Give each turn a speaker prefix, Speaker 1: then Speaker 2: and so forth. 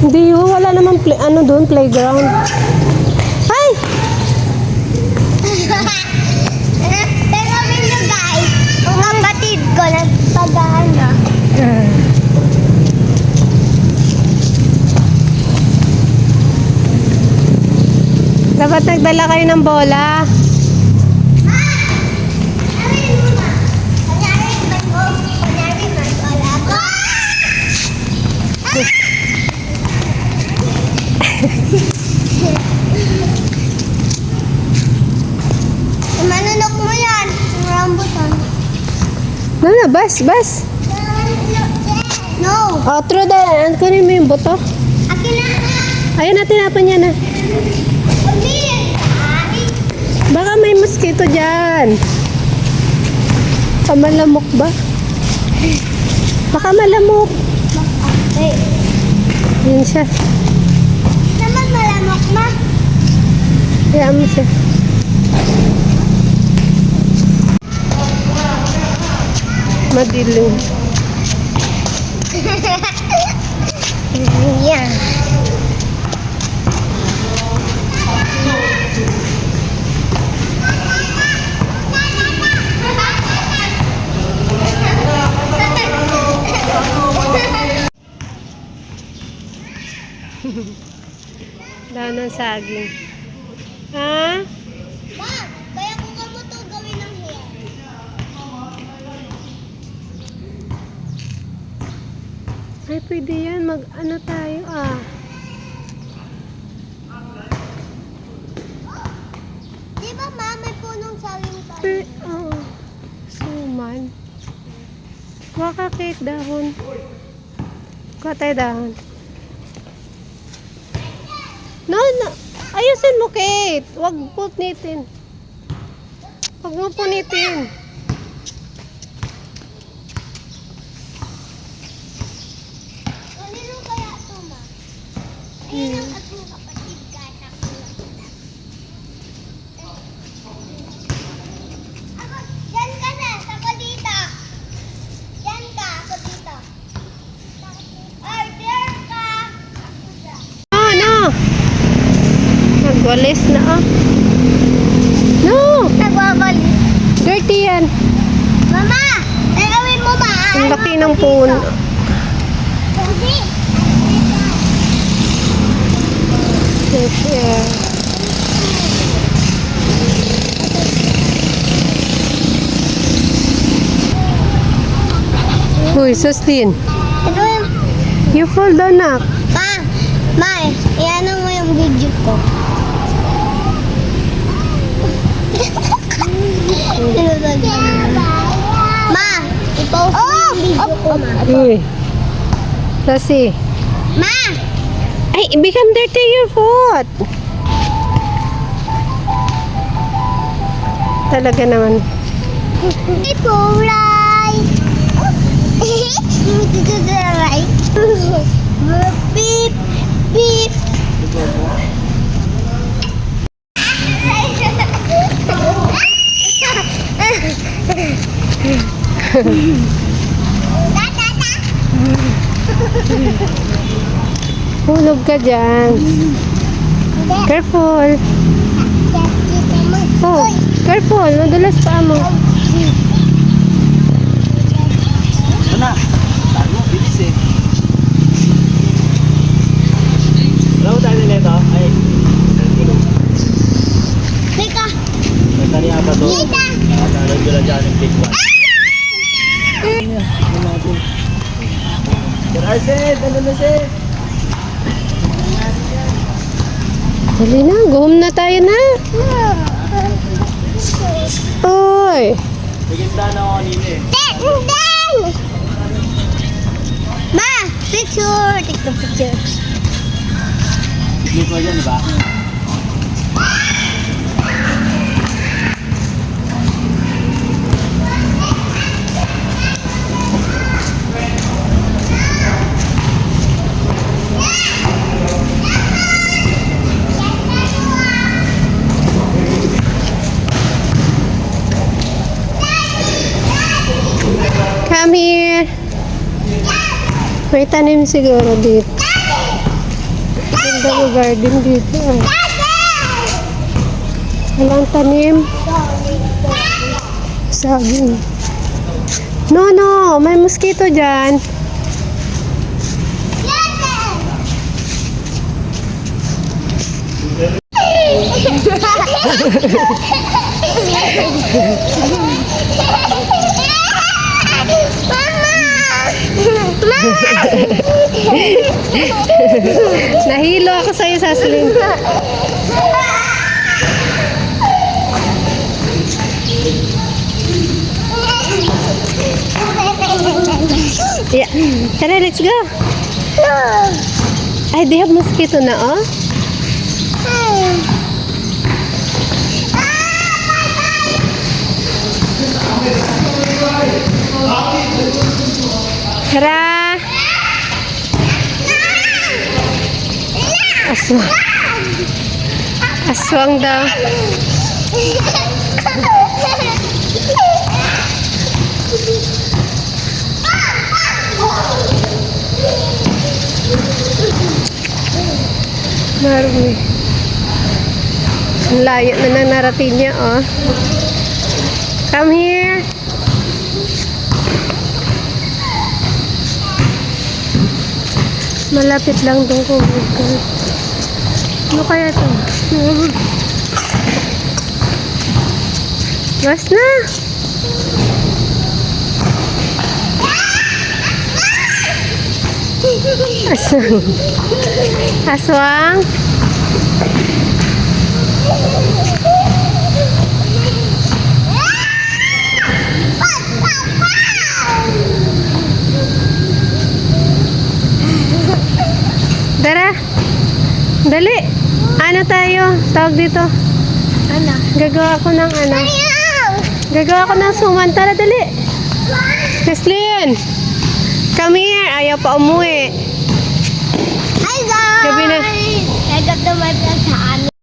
Speaker 1: Hindi, wala namang ano doon, playground. Ay!
Speaker 2: Pero minyo guys, ang kapatid ko nagpagana.
Speaker 1: Dapat nagdala kayo ng bola.
Speaker 2: Manunok mo yan, yung rambutan.
Speaker 1: Bas.
Speaker 2: No.
Speaker 1: Oh, through the, kunin mo yung buto.
Speaker 2: Akin na.
Speaker 1: Ayun na, tinapon niya na. Baka may mosquito dyan. Malamok ba? Baka malamok.
Speaker 2: Hey.
Speaker 1: Yan siya.
Speaker 2: Naman malamok ma.
Speaker 1: Kaya mo siya. Madilim.
Speaker 2: Yeah.
Speaker 1: Daon ng saging. Ha?
Speaker 2: Ma, kaya kung kamo to gawin ng hair.
Speaker 1: Ay, pwede yan. Mag-ano tayo,
Speaker 2: Di ba ma, may punong saging tayo?
Speaker 1: Oo. Suman. Kuha ka cake dahon. Kuha tayo dahon. No. Ayusin mo, Kate. Huwag punitin. Huwag mo punitin.
Speaker 2: Kanino kaya ito ma? Ayun ang aking kapatid ka. Ako, dyan ka na. Ako dito. Dyan ka. Ako dito. Order ka. Ako dyan.
Speaker 1: No. Nagwalis na, No.
Speaker 2: Nagwawali.
Speaker 1: Dirty yan.
Speaker 2: Mama, gawin mo ba?
Speaker 1: Ang laki ng puno.
Speaker 2: Hindi.
Speaker 1: Yes, yeah. Uy, Sustin.
Speaker 2: Ito yung...
Speaker 1: You fall down na.
Speaker 2: Ma, iano mo yung video ko. Ma, i-post mo yung video ko, ma.
Speaker 1: Uy. Kasi.
Speaker 2: Ma!
Speaker 1: Ay, become dirty your foot. Talaga naman.
Speaker 2: Kulay! Kulay! Beep! Beep!
Speaker 1: Hulog ka dyan. Careful. Oh, careful. Nadulas pa mo.
Speaker 3: Ano? Tago, bilis eh. Alam mo tayo nito? Ay.
Speaker 2: Teka!
Speaker 3: Nagtaniya pa to.
Speaker 2: Tita!
Speaker 3: Nakatalog ko lang dyan yung big one. Sir Arcel, ano na siya?
Speaker 1: Dali na. Go home na tayo na. Oy.
Speaker 3: Naganda na ako kanina eh.
Speaker 2: Hindi! Ma! Picture! Take the picture.
Speaker 3: Hindi ko yan, di ba?
Speaker 1: Come here. May tanim siguro dito. Ganda ng garden dito. Ah. Walang tanim. Saging. No, no. May mosquito dyan. Nahilo ako sa'yo, Saslin. Yeah. Tara, let's go. Ay, they have mosquito na, oh. Tara. Aswang. Aswang daw. Marumi. Ang layo na ng narating niya, oh. Come here. Malapit lang tong COVID ka. Ano kaya to? Mas na. Aswang. Aswang. Tara. Dali. Ano tayo? Tawag dito.
Speaker 2: Ano?
Speaker 1: Gagawa ako ng ano. Gagawa ako ng suman. Tara, dali. Keslin. Come here. Ayaw pa umuwi.
Speaker 2: Hi guys!
Speaker 1: Gabi na.
Speaker 2: I got the my sa amin.